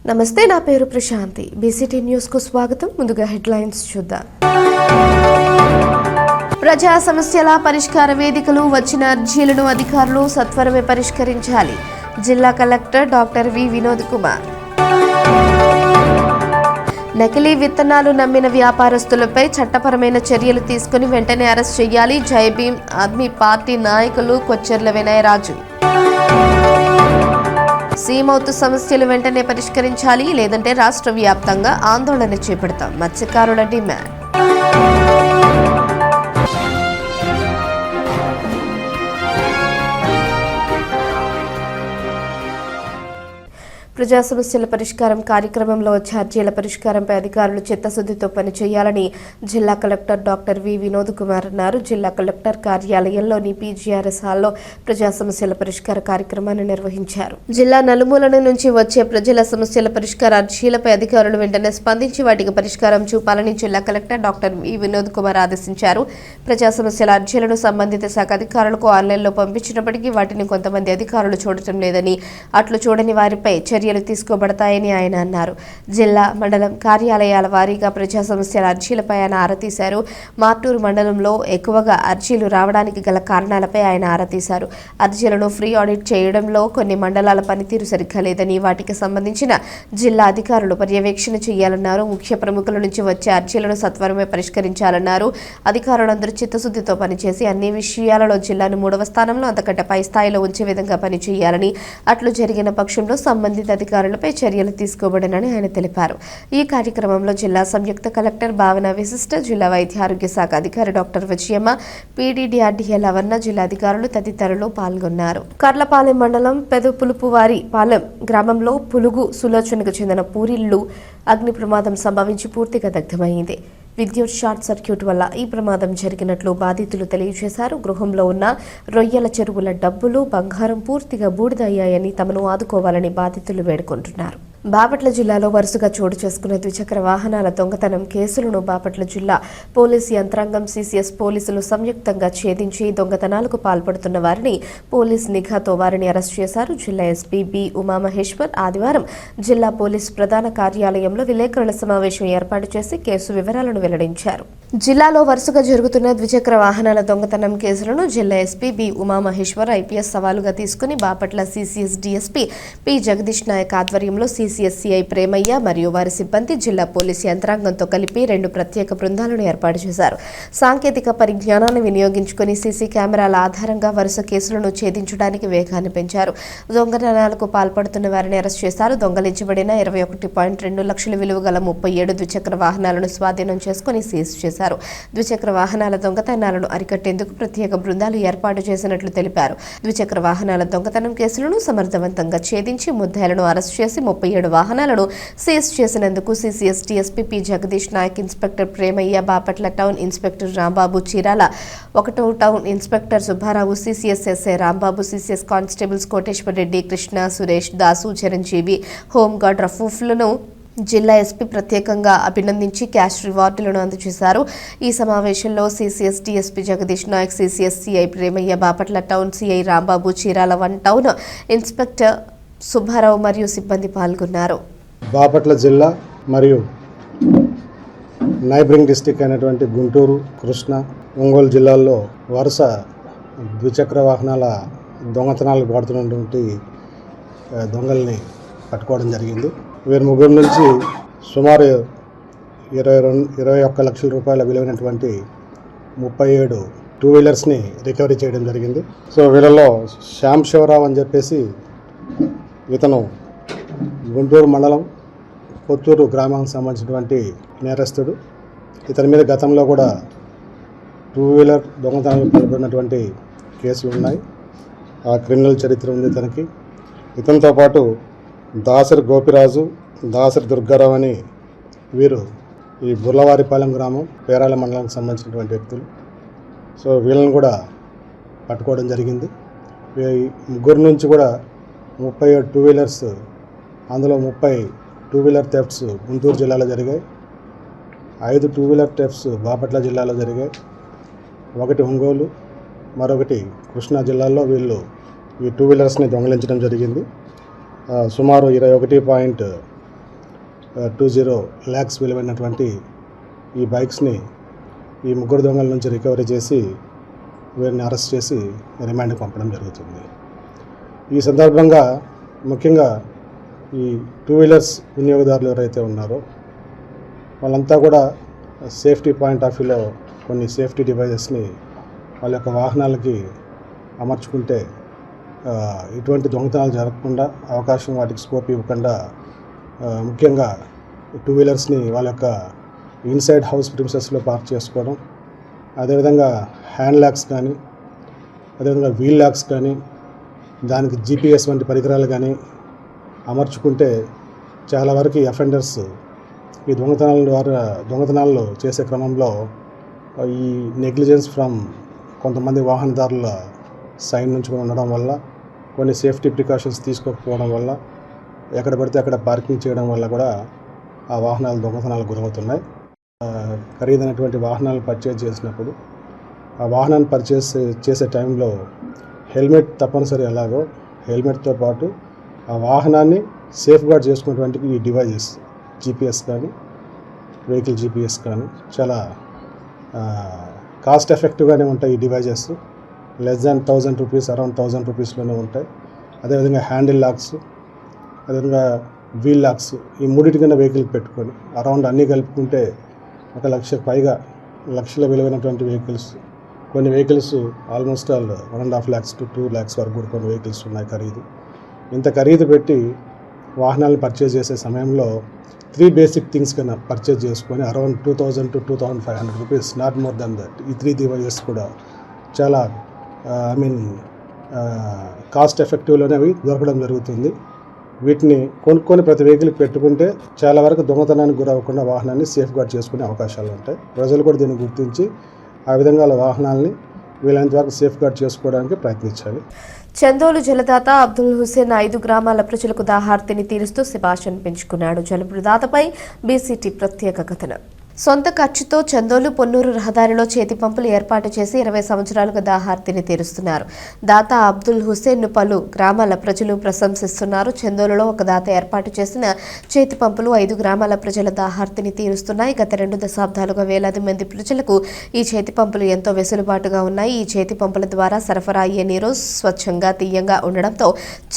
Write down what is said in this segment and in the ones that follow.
నమస్తే, నా పేరు ప్రశాంతి. బీసీటీ న్యూస్ కు స్వాగతం. ముందుగా హెడ్లైన్స్ చూద్దాం. ప్రజా సమస్యల పరిష్కార వేదికలు వచ్చిన అర్జీలను అధికారులు సత్వరమే పరిష్కరించాలి. జిల్లా collector doctor V Vinod Kumar. నకిలీ విత్తనాలు నమ్మిన వ్యాపారస్తులపై చట్టపరమైన చర్యలు తీసుకుని వెంటనే అరెస్ట్ చేయాలి. జై భీమ్ ఆద్మీ పార్టీ నాయకులు కొచ్చెర్ల వినయరాజు. సీమౌతు సమస్యలు వెంటనే పరిష్కరించాలి, లేదంటే రాష్ట్ర వ్యాప్తంగా ఆందోళన చేపడతాం. మత్స్యకారుల డిమాండ్. ప్రజా సమస్యల పరిష్కారం కార్యక్రమంలో వచ్చే అర్జీల పరిష్కారంపై అధికారులు చిత్తశుద్ధితో పనిచేయాలని జిల్లా collector doctor V Vinod Kumar అన్నారు. జిల్లా కలెక్టర్ కార్యాలయంలోని పీజీఆర్ఎస్ హాల్లో ప్రజా సమస్యల పరిష్కార కార్యక్రమాన్ని నిర్వహించారు. జిల్లా నలుమూలల నుంచి వచ్చే ప్రజల సమస్యల పరిష్కార అర్జీలపై అధికారులు వెంటనే స్పందించి వాటికి పరిష్కారం చూపాలని జిల్లా collector doctor V Vinod Kumar ఆదేశించారు. ప్రజా సమస్యల అర్జీలను సంబంధిత శాఖ అధికారులకు ఆన్లైన్లో పంపించినప్పటికీ వాటిని కొంతమంది అధికారులు చూడటం లేదని, అట్లు చూడని వారిపై చర్యలు తీసుకోబడతాయని ఆయన అన్నారు. జిల్లా మండలం కార్యాలయాల వారీగా ప్రజా సమస్యల అర్జీలపై ఆయన ఆరా తీశారు. మార్టూరు మండలంలో ఎక్కువగా అర్జీలు రావడానికి గల కారణాలపై ఆయన ఆరా తీశారు. అర్జీలను ఫ్రీ ఆడిట్ చేయడంలో కొన్ని మండలాల పనితీరు సరిగ్గా లేదని, వాటికి సంబంధించిన జిల్లా అధికారులు పర్యవేక్షణ చేయాలన్నారు. ముఖ్య ప్రముఖుల నుంచి వచ్చే అర్జీలను సత్వరమే పరిష్కరించాలన్నారు. అధికారులందరూ చిత్తశుద్ధితో పనిచేసి అన్ని విషయాలలో జిల్లాను 3వ స్థానంలో అంతకంటే పై స్థాయిలో ఉంచే విధంగా పనిచేయాలని, అట్లు జరిగిన పక్షంలో సంబంధిత అధికారులపై చర్యలు తీసుకోబడనని ఆయన తెలిపారు. ఈ కార్యక్రమంలో జిల్లా సంయుక్త కలెక్టర్ భావన విశిష్ట, జిల్లా వైద్య ఆరోగ్య శాఖ అధికారి డాక్టర్ విజయమ్మ, పీడీడీఆర్డీఏ లవన్న, జిల్లా అధికారులు తదితరులు పాల్గొన్నారు. కర్లపాలెం మండలం పెదపులుపువారి పాలెం గ్రామంలో పులుగు సులోచనకు చెందిన పూరిళ్లు అగ్ని ప్రమాదం సంభవించి పూర్తిగా దగ్ధమైంది. విద్యుత్ షార్ట్ సర్క్యూట్ వల్ల ఈ ప్రమాదం జరిగినట్లు బాధితులు తెలియజేశారు. గృహంలో ఉన్న రొయ్యల చెరువుల డబ్బులు, బంగారం పూర్తిగా బూడిదయ్యాయని తమను ఆదుకోవాలని బాధితులు వేడుకుంటున్నారు. బాపట్ల జిల్లాలో వరుసగా చోటు చేసుకున్న ద్విచక్ర వాహనాల దొంగతనం కేసులను బాపట్ల జిల్లా పోలీసు యంత్రాంగం, సీసీఎస్ పోలీసులు సంయుక్తంగా ఛేదించి దొంగతనాలకు పాల్పడుతున్న వారిని పోలీస్ నిఘాతో వారిని అరెస్ట్ చేశారు. జిల్లా ఎస్పీ బి ఉమామహేశ్వర్ ఆదివారం జిల్లా పోలీసు ప్రధాన కార్యాలయంలో విలేకరుల సమావేశం ఏర్పాటు చేసి కేసు వివరాలను వెల్లడించారు. జిల్లాలో వరుసగా జరుగుతున్న ద్విచక్ర వాహనాల దొంగతనం కేసులను జిల్లా ఎస్పీ బి ఉమామహేశ్వర్ ఐపీఎస్ సవాలుగా తీసుకుని Bapatla CCS DSP P Jagadish Nayak ఆధ్వర్యంలో సీసీఎస్ సిఐ ప్రేమయ్య మరియు వారి సిబ్బంది జిల్లా పోలీసు యంత్రాంగంతో కలిపి 2 ప్రత్యేక బృందాలను ఏర్పాటు చేశారు. సాంకేతిక పరిజ్ఞానాన్ని వినియోగించుకుని సీసీ కెమెరాల ఆధారంగా వరుస కేసులను ఛేదించడానికి వేగాన్ని పెంచారు. దొంగతనాలకు పాల్పడుతున్న వారిని అరెస్ట్ చేశారు. దొంగలించబడిన 21.2 లక్షల విలువ గల 37 ద్విచక్ర వాహనాలను స్వాధీనం చేసుకుని సీజ్ చేశారు. ద్విచక్ర వాహనాల దొంగతనాలను అరికట్టేందుకు ప్రత్యేక బృందాలు ఏర్పాటు చేసినట్లు తెలిపారు. ద్విచక్ర వాహనాల దొంగతనం కేసులను సమర్థవంతంగా ఛేదించి ముద్దాయిలను అరెస్ట్ చేసి 37 వాహనాలను సీజ్ చేసినందుకు CCS DSP P Jagadish Naik, inspector Premayya, Bapatla town inspector Rambabu, Chirala 1వ town inspector Subbarao, CCS SI Rambabu, CCS constables Koteswar Reddy, Krishna, Suresh, Dasu, Chiranjeevi, home guard రఫూఫ్లను జిల్లా ఎస్పీ ప్రత్యేకంగా అభినందించి క్యాష్ రివార్డులను అందజేశారు. ఈ సమావేశంలో CCS DSP Jagadish Naik, CCS CI Premayya, Bapatla town CI Rambabu, Chirala 1 town inspector Subbarao మరియు సిబ్బంది పాల్గొన్నారు. బాపట్ల జిల్లా మరియు నైబరింగ్ డిస్టిక్ అయినటువంటి గుంటూరు, కృష్ణ, ఒంగోలు జిల్లాల్లో వరుస ద్విచక్ర వాహనాల దొంగతనాలకు వాడుతున్నటువంటి దొంగల్ని పట్టుకోవడం జరిగింది. వీరి ముగ్గురు నుంచి సుమారు 21 లక్షల రూపాయల విలువైనటువంటి 37 2 వీలర్స్ని రికవరీ చేయడం జరిగింది. సో వీళ్ళలో శ్యామ్ శివరావు అని చెప్పేసి ఇతను గుంటూరు మండలం పొత్తూరు గ్రామానికి సంబంధించినటువంటి నేరస్తుడు. ఇతని మీద గతంలో కూడా 2 వీలర్ దొంగతనాలకు పాల్పడినటువంటి కేసులు ఉన్నాయి. ఆ క్రిమినల్ చరిత్ర ఉంది ఇతనికి. ఇతనితో పాటు దాసరి గోపిరాజు, దాసరి దుర్గారావు అని వీరు ఈ బుర్లవారిపాలెం గ్రామం, పేరాల మండలానికి సంబంధించినటువంటి వ్యక్తులు. సో వీళ్ళని కూడా పట్టుకోవడం జరిగింది. ఈ ముగ్గురు నుంచి కూడా 37 2 వీలర్స్, అందులో 30 2 వీలర్ థెఫ్ట్స్ గుంటూరు జిల్లాలో జరిగాయి. 5 2 వీలర్ థెఫ్ట్స్ బాపట్ల జిల్లాలో జరిగాయి. 1 ఒంగోలు, మరొకటి కృష్ణా జిల్లాలో వీళ్ళు ఈ 2 వీలర్స్ని దొంగలించడం జరిగింది. సుమారు 21 20 lakhs విలువైనటువంటి ఈ బైక్స్ని ఈ ముగ్గురు దొంగల నుంచి రికవరీ చేసి వీరిని అరెస్ట్ చేసి రిమాండ్కి పంపడం జరుగుతుంది. ఈ సందర్భంగా ముఖ్యంగా ఈ 2 వీలర్స్ వినియోగదారులు ఎవరైతే ఉన్నారో వాళ్ళంతా కూడా సేఫ్టీ పాయింట్ ఆఫ్ వ్యూలో కొన్ని సేఫ్టీ డివైజెస్ని వాళ్ళ యొక్క వాహనాలకి అమర్చుకుంటే ఇటువంటి దొంగతనాలు జరగకుండా అవకాశం వాటికి స్కోప్ ఇవ్వకుండా ముఖ్యంగా 2 వీలర్స్ని వాళ్ళ యొక్క ఇన్సైడ్ హౌస్ ప్రిమిసెస్లో పార్క్ చేసుకోవడం, అదేవిధంగా హ్యాండ్ లాక్స్ కానీ అదేవిధంగా వీల్ లాక్స్ కానీ దానికి GPS వంటి పరికరాలు కానీ అమర్చుకుంటే చాలా వరకు అఫెండర్స్ ఈ దొంగతనాలు చేసే క్రమంలో ఈ నెగ్లిజెన్స్ ఫ్రమ్ కొంతమంది వాహనదారుల సైడ్ నుంచి ఉండడం వల్ల, కొన్ని సేఫ్టీ ప్రికాషన్స్ తీసుకోకపోవడం వల్ల, ఎక్కడ పడితే అక్కడ పార్కింగ్ చేయడం వల్ల కూడా ఆ వాహనాలు దొంగతనాలకు గురవుతున్నాయి. ఖరీదైనటువంటి వాహనాలు పర్చేజ్ చేసినప్పుడు ఆ వాహనాన్ని పర్చేస్ చేసే టైంలో హెల్మెట్ తప్పనిసరి. ఎలాగో హెల్మెట్తో పాటు ఆ వాహనాన్ని సేఫ్ గార్డ్ చేసుకున్నటువంటి ఈ డివైజెస్ GPS కానీ వెహికల్ GPS కానీ చాలా కాస్ట్ ఎఫెక్టివ్గానే ఉంటాయి. ఈ devices less than 1000 rupees, around 1000 రూపీస్లోనే ఉంటాయి. అదేవిధంగా హ్యాండిల్ లాక్స్, అదేవిధంగా వీల్ లాక్స్, ఈ మూడింటి కింద వెహికల్కి పెట్టుకొని అరౌండ్ అన్నీ కలుపుకుంటే 1 లక్ష పైగా లక్షల విలువైనటువంటి వెహికల్స్, కొన్ని vehicles almost 1.5 lakhs to 2 lakhs వరకు కూడా కొన్ని వెహికల్స్ ఉన్నాయి ఖరీదు. ఇంత ఖరీదు పెట్టి వాహనాలను పర్చేజ్ చేసే సమయంలో 3 బేసిక్ థింగ్స్ కన్నా పర్చేజ్ చేసుకొని around 2000 to 2500 rupees, not more than that. ఈ 3 డివైజెస్ కూడా చాలా కాస్ట్ ఎఫెక్టివ్లోనే అవి దొరకడం జరుగుతుంది. వీటిని కొనుక్కొని ప్రతి వెహికల్కి పెట్టుకుంటే చాలా వరకు దొంగతనానికి గురవ్వకుండా వాహనాన్ని సేఫ్ గార్డ్ చేసుకునే అవకాశాలు ఉంటాయి. ప్రజలు కూడా దీన్ని గుర్తించి ఆ విధంగా వాహనాల్ని వీలైనంత వరకు సేఫ్ గార్డ్ చేసుకోవడానికి ప్రయత్నించాలి. చందోలు జలదాత అబ్దుల్ హుసేన్ 5 గ్రామాల ప్రజలకు దాహార్తిని తీరుస్తూ శుభాషను పెంచుకున్నాడు. జలదాతపై BCT ప్రత్యేక కథనం. సొంత ఖర్చుతో చందోలు పొన్నూరు రహదారిలో చేతి పంపులు ఏర్పాటు చేసి 20 సంవత్సరాలుగా దాహార్తిని తీరుస్తున్నారు. దాత అబ్దుల్ హుసేన్ ను పలు గ్రామాల ప్రజలు ప్రశంసిస్తున్నారు. చందోలులో ఒక దాత ఏర్పాటు చేసిన చేతి పంపులు 5 గ్రామాల ప్రజల దాహార్తిని తీరుస్తున్నాయి. గత 2 దశాబ్దాలుగా వేలాది మంది ప్రజలకు ఈ చేతి పంపులు ఎంతో వెసులుబాటుగా ఉన్నాయి. ఈ చేతి పంపుల ద్వారా సరఫరా అయ్యే నీరు స్వచ్ఛంగా తీయంగా ఉండడంతో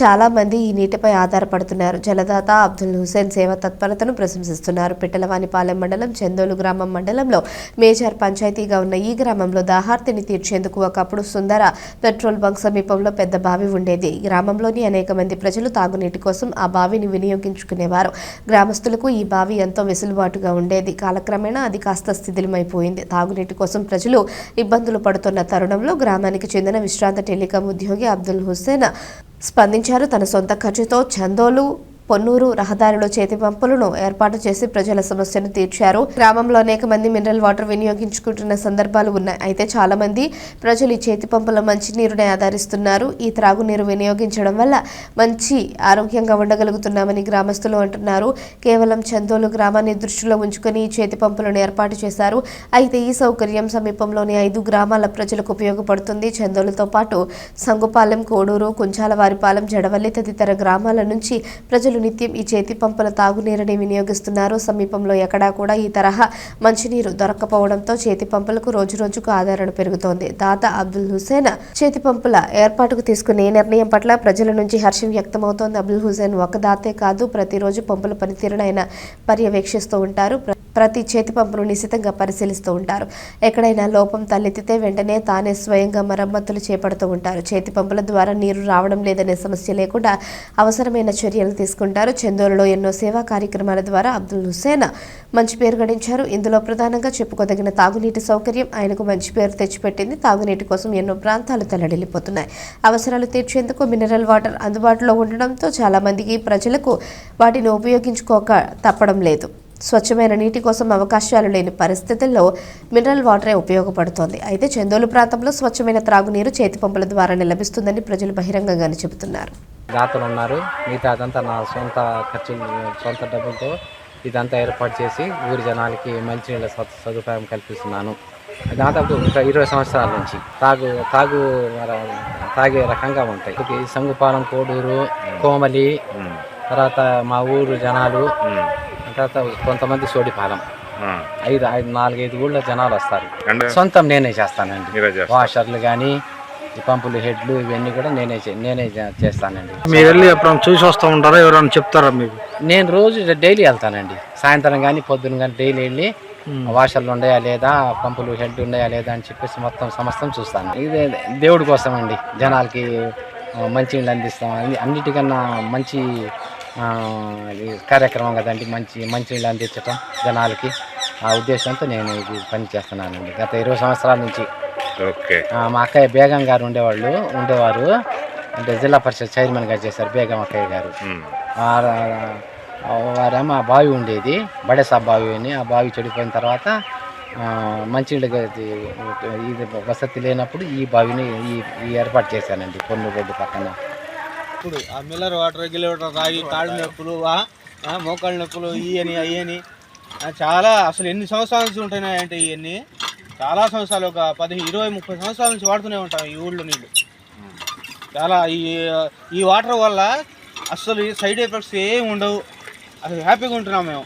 చాలా మంది ఈ నీటిపై ఆధారపడుతున్నారు. జలదాత అబ్దుల్ హుసేన్ సేవ తత్పరతను ప్రశంసిస్తున్నారు. పిట్టలవానిపాలెం మండలం చందోలు గ్రామం మండలంలో మేజర్ పంచాయతీగా ఉన్న ఈ గ్రామంలో దాహార్తిని తీర్చేందుకు ఒకప్పుడు సుందర పెట్రోల్ బంక్ సమీపంలో పెద్ద బావి ఉండేది. ఈ గ్రామంలోని అనేక మంది ప్రజలు తాగునీటి కోసం ఆ బావిని వినియోగించుకునేవారు. గ్రామస్తులకు ఈ బావి ఎంతో వెసులుబాటుగా ఉండేది. కాలక్రమేణా అది కాస్త శిథిలమైపోయింది. తాగునీటి కోసం ప్రజలు ఇబ్బందులు పడుతున్న తరుణంలో గ్రామానికి చెందిన విశ్రాంత టెలికాం ఉద్యోగి అబ్దుల్ హుసేన్ స్పందించారు. తన సొంత ఖర్చుతో చందోలు పొన్నూరు రహదారిలో చేతి పంపులను ఏర్పాటు చేసి ప్రజల సమస్యను తీర్చారు. గ్రామంలో అనేక మంది మినరల్ వాటర్ వినియోగించుకుంటున్న సందర్భాలు ఉన్నాయి. అయితే చాలా మంది ప్రజలు ఈ చేతి పంపుల మంచినీరునే ఆధారిస్తున్నారు. ఈ త్రాగునీరు వినియోగించడం వల్ల మంచి ఆరోగ్యంగా ఉండగలుగుతున్నామని గ్రామస్తులు అంటున్నారు. కేవలం చందోలు గ్రామాన్ని దృష్టిలో ఉంచుకొని ఈ చేతి పంపులను ఏర్పాటు చేశారు. అయితే ఈ సౌకర్యం సమీపంలోని 5 గ్రామాల ప్రజలకు ఉపయోగపడుతుంది. చందోలుతో పాటు సంగుపాలెం, కోడూరు, కుంచాలవారిపాలెం, జడవల్లి తదితర గ్రామాల నుంచి ప్రజలు నిత్యం ఈ చేతి పంపుల తాగునీరుని వినియోగిస్తున్నారు. సమీపంలో ఎక్కడా కూడా ఈ తరహా మంచినీరు దొరక్కపోవడంతో చేతి పంపులకు రోజురోజుకు ఆదరణ పెరుగుతోంది. దాత అబ్దుల్ హుసేన్ చేతి పంపుల ఏర్పాటుకు తీసుకునే నిర్ణయం పట్ల ప్రజల నుంచి హర్షం వ్యక్తమవుతోంది. అబ్దుల్ హుసేన్ ఒక దాతే కాదు, ప్రతిరోజు పంపుల పనితీరును ఆయన పర్యవేక్షిస్తూ ఉంటారు. ప్రతి చేతి పంపును నిశితంగా పరిశీలిస్తూ ఉంటారు. ఎక్కడైనా లోపం తలెత్తితే వెంటనే తానే స్వయంగా మరమ్మతులు చేపడుతూ ఉంటారు. చేతి పంపుల ద్వారా నీరు రావడం లేదనే సమస్య లేకుండా అవసరమైన చర్యలు తీసుకుంటారు. చందోలులో ఎన్నో సేవా కార్యక్రమాల ద్వారా అబ్దుల్ హుసేన్ మంచి పేరు గడించారు. ఇందులో ప్రధానంగా చెప్పుకోదగిన తాగునీటి సౌకర్యం ఆయనకు మంచి పేరు తెచ్చిపెట్టింది. తాగునీటి కోసం ఎన్నో ప్రాంతాలు తల్లడిల్లిపోతున్నాయి. అవసరాలు తీర్చేందుకు మినరల్ వాటర్ అందుబాటులో ఉండడంతో చాలా మందికి ప్రజలకు వాటిని ఉపయోగించుకోక తప్పడం లేదు. స్వచ్ఛమైన నీటి కోసం అవకాశాలు లేని పరిస్థితుల్లో మినరల్ వాటరే ఉపయోగపడుతోంది. అయితే చందోలు ప్రాంతంలో స్వచ్ఛమైన త్రాగునీరు చేతి పంపుల ద్వారానే లభిస్తుందని ప్రజలు బహిరంగంగానే చెబుతున్నారు. దాతలు ఉన్నారు, మిగతా అదంతా నా సొంత ఖర్చు, సొంత డబ్బులతో ఇదంతా ఏర్పాటు చేసి ఊరి జనాలకి మంచినీళ్ళ సదుపాయం కల్పిస్తున్నాను. దాదాపు 20 సంవత్సరాల నుంచి తాగే రకంగా ఉంటాయి. సంగుపాలెం, కోడూరు, కోమలి, తర్వాత మా ఊరు జనాలు తర్వాత కొంతమంది సోడిపాలెం ఆ. 4-5 ఊళ్ళో జనాలు వస్తారు. అంటే సొంతం నేనే చేస్తానండి. మీరే చేస్తారు. వాషర్లు కానీ ఈ పంపులు హెడ్లు ఇవన్నీ కూడా నేనే చేస్తానండి. మీరు వెళ్ళి ఎప్పుడైనా చూసి వస్తూ ఉంటారా, ఎవరైనా చెప్తారా మీకు? నేను రోజు డైలీ వెళ్తానండి. సాయంత్రం కానీ పొద్దున కానీ డైలీ వెళ్ళి వాషర్లు ఉన్నాయా లేదా, పంపులు హెడ్ ఉన్నాయా లేదా అని చెప్పేసి మొత్తం సమస్తం చూస్తాను. ఇది దేవుడి కోసం అండి, జనాలకి మంచి నీళ్ళు అందిస్తాం. అన్నిటికన్నా మంచి కార్యక్రమం కదండి, మంచి నీళ్ళు అందించటం జనాలకి. ఆ ఉద్దేశంతో నేను ఇది పని చేస్తున్నానండి గత 20 సంవత్సరాల నుంచి. ఓకే. మా అక్కయ్య బేగం గారు ఉండేవారు, అంటే జిల్లా పరిషత్ చైర్మన్గా చేశారు బేగం అక్కయ్య గారు. వారేమో ఆ బావి ఉండేది, బడేసాబ్ బావి అని. ఆ బావి చెడిపోయిన తర్వాత మంచినీళ్ళ ఇది వసతి లేనప్పుడు ఈ బావిని ఈ ఏర్పాటు చేశానండి పొన్నూరు రోడ్డు పక్కన. ఇప్పుడు ఆ మిల్లర్ వాటర్ రెగ్యులేటర్ రాగి కాళ్ళు నొప్పులు, మోకాళ్ళ నొప్పులు, ఇవని అయ్యని చాలా అసలు ఎన్ని సంవత్సరాల నుంచి ఉంటున్నాయంటే ఇవన్నీ చాలా సంవత్సరాలు, ఒక 10, 20, 30 సంవత్సరాల నుంచి వాడుతూనే ఉంటాం ఈ ఊళ్ళో నీళ్ళు. చాలా ఈ వాటర్ వల్ల అసలు సైడ్ ఎఫెక్ట్స్ ఏమి ఉండవు, అసలు హ్యాపీగా ఉంటున్నాం మేము.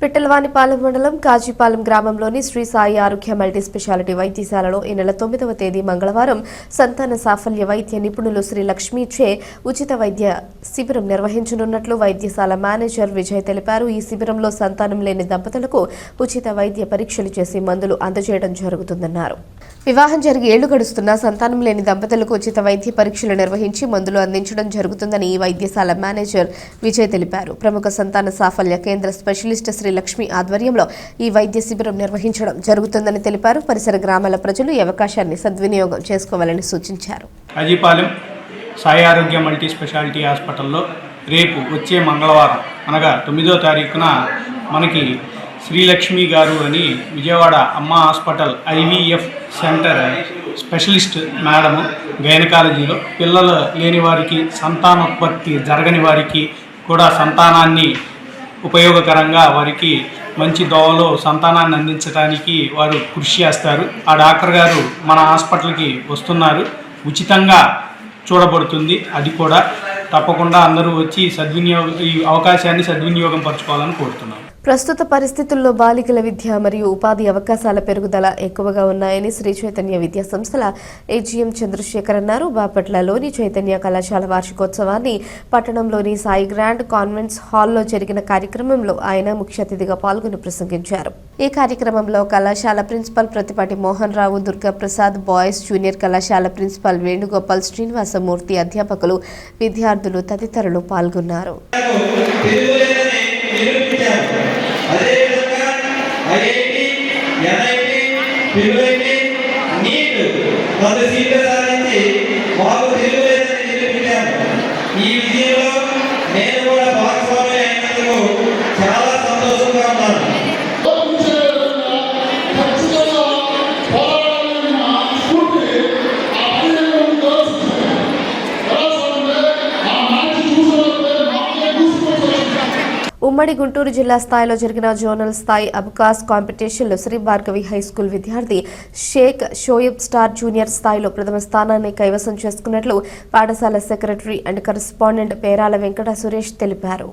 పిట్టలవానిపాలెం మండలం కాజీపాలెం గ్రామంలోని శ్రీ సాయి ఆరోగ్య మల్టీ స్పెషాలిటీ వైద్యశాలలో ఈ నెల 9వ తేదీ మంగళవారం సంతాన సాఫల్య వైద్య నిపుణులు శ్రీ లక్ష్మీచే ఉచిత వైద్య శిబిరం నిర్వహించనున్నట్లు వైద్యశాల మేనేజర్ విజయ్ తెలిపారు. ఈ శిబిరంలో సంతానం లేని దంపతులకు ఉచిత వైద్య పరీక్షలు చేసి మందులు అందజేయడం జరుగుతుందన్నారు. వివాహం జరిగి 7 గడుస్తున్నా సంతానం లేని దంపతులకు ఉచిత వైద్య పరీక్షలు నిర్వహించి మందులు అందించడం జరుగుతుందని ఈ వైద్యశాల మేనేజర్ విజయ్ తెలిపారు. ప్రముఖ సంతాన సాఫల్య కేంద్ర స్పెషలిస్ట్ శ్రీ లక్ష్మి ఆధ్వర్యంలో ఈ వైద్య శిబిరం నిర్వహించడం జరుగుతుందని తెలిపారు. పరిసర గ్రామాల ప్రజలు ఈ అవకాశాన్ని సద్వినియోగం చేసుకోవాలని సూచించారు. కాజీపాలెం సాయి ఆరోగ్య మల్టీ స్పెషాలిటీ హాస్పిటల్లో రేపు వచ్చే మంగళవారం అనగా 9వ తారీఖున మనకి శ్రీలక్ష్మి గారు అని Vijayawada Amma hospital IVF centre specialist madam గైనకాలజీలో పిల్లలు లేని వారికి, సంతానోత్పత్తి జరగని వారికి కూడా సంతానాన్ని ఉపయోగకరంగా వారికి మంచి దోవలో సంతానాన్ని అందించడానికి వారు కృషి చేస్తారు. ఆ డాక్టర్ గారు మన హాస్పిటల్కి వస్తున్నారు, ఉచితంగా చూడబడుతుంది. అది కూడా తప్పకుండా అందరూ వచ్చి ఈ అవకాశాన్ని సద్వినియోగం పరచుకోవాలని కోరుతున్నాను. ప్రస్తుత పరిస్థితుల్లో బాలికల విద్య మరియు ఉపాధి అవకాశాల పెరుగుదల ఎక్కువగా ఉన్నాయని శ్రీ చైతన్య విద్యా సంస్థల AGM చంద్రశేఖర్ అన్నారు. బాపట్లలోని చైతన్య కళాశాల వార్షికోత్సవాన్ని పట్టణంలోని సాయి గ్రాండ్ కాన్వెంట్స్ హాల్లో జరిగిన కార్యక్రమంలో ఆయన ముఖ్య అతిథిగా పాల్గొని ప్రసంగించారు. ఈ కార్యక్రమంలో కళాశాల principal Prathipati Mohan Rao, Durga Prasad, boys junior కళాశాల ప్రిన్సిపల్ వేణుగోపాల్, శ్రీనివాసమూర్తి, అధ్యాపకులు, విద్యార్థులు తదితరులు పాల్గొన్నారు. అదేవిధంగా IIT, NIT, PIIT, NEET 100 సీట్లు సాధించి మాకు తెలుగులేదని నిరూపించాము. ఈ విజయంలో నేను కూడా భాగస్వామి అయినందుకు చాలా సంతోషంగా ఉన్నాను. ఉమ్మడి గుంటూరు జిల్లా స్థాయిలో జరిగిన జోనల్ స్థాయి అబ్కాస్ కాంపిటీషన్లో శ్రీ భార్గవి హైస్కూల్ విద్యార్థి షేక్ షోయబ్ స్టార్ జూనియర్ స్థాయిలో ప్రథమ స్థానాన్ని కైవసం చేసుకున్నట్లు పాఠశాల secretary and correspondent Perala Venkata Suresh తెలిపారు.